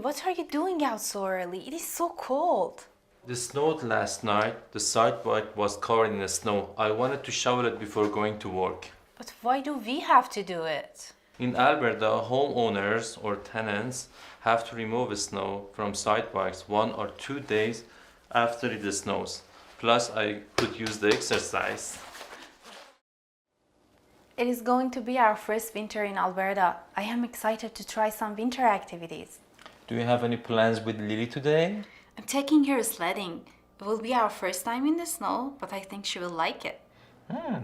what are you doing out so early? It is so cold. It snowed last night. The sidewalk was covered in snow. I wanted to shovel it before going to work. But why do we have to do it? In Alberta, homeowners or tenants have to remove snow from sidewalks 1 or 2 days after it snows. Plus, I could use the exercise. It is going to be our first winter in Alberta. I am excited to try some winter activities. Do you have any plans with Lily today? I'm taking her sledding. It will be our first time in the snow, but I think she will like it.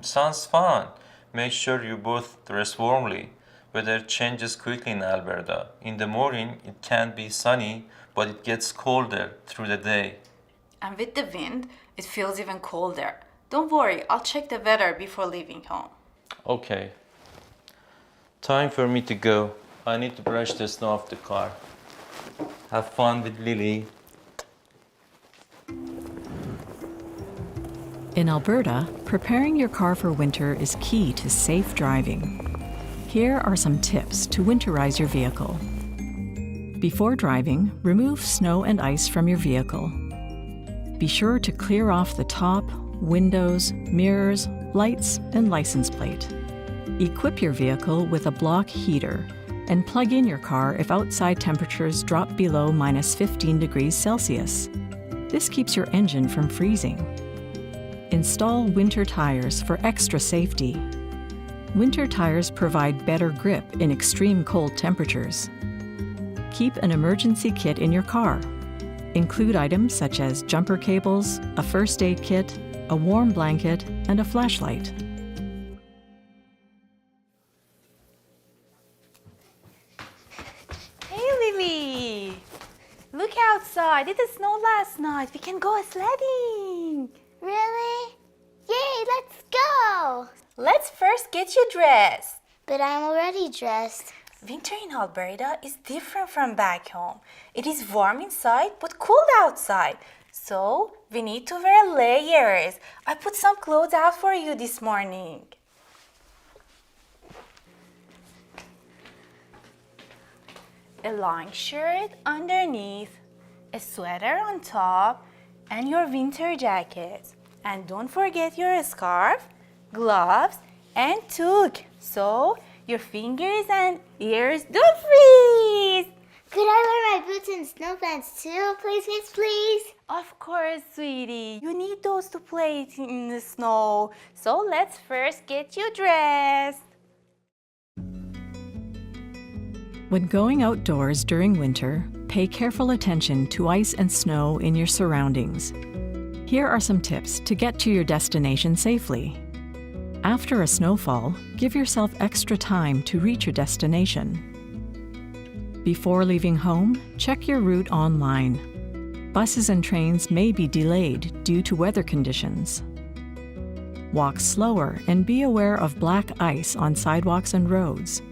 Sounds fun. Make sure you both dress warmly. Weather changes quickly in Alberta. In the morning, it can be sunny, but it gets colder through the day. And with the wind, it feels even colder. Don't worry, I'll check the weather before leaving home. Okay. Time for me to go. I need to brush the snow off the car. Have fun with Lily. In Alberta, preparing your car for winter is key to safe driving. Here are some tips to winterize your vehicle. Before driving, remove snow and ice from your vehicle. Be sure to clear off the top, windows, mirrors, lights, and license plate. Equip your vehicle with a block heater and plug in your car if outside temperatures drop below -15 degrees Celsius. This keeps your engine from freezing. Install winter tires for extra safety. Winter tires provide better grip in extreme cold temperatures. Keep an emergency kit in your car. Include items such as jumper cables, a first aid kit, a warm blanket, and a flashlight. Hey Lily! Look outside, it snowed last night. We can go sledding. Really? Yay, let's go! Let's first get you dressed. But I'm already dressed. Winter in Alberta is different from back home. It is warm inside but cold outside. So we need to wear layers. I put some clothes out for you this morning. A long shirt underneath, a sweater on top, and your winter jacket. And don't forget your scarf, gloves, and toque, so your fingers and ears don't freeze. Could I wear my boots and snow pants too, please, miss, please? Of course, sweetie. You need those to play in the snow. So let's first get you dressed. When going outdoors during winter, pay careful attention to ice and snow in your surroundings. Here are some tips to get to your destination safely. After a snowfall, give yourself extra time to reach your destination. Before leaving home, check your route online. Buses and trains may be delayed due to weather conditions. Walk slower and be aware of black ice on sidewalks and roads.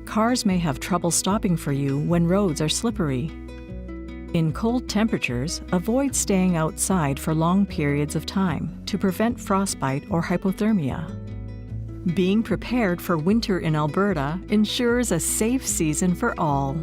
Cars may have trouble stopping for you when roads are slippery. In cold temperatures, avoid staying outside for long periods of time to prevent frostbite or hypothermia. Being prepared for winter in Alberta ensures a safe season for all.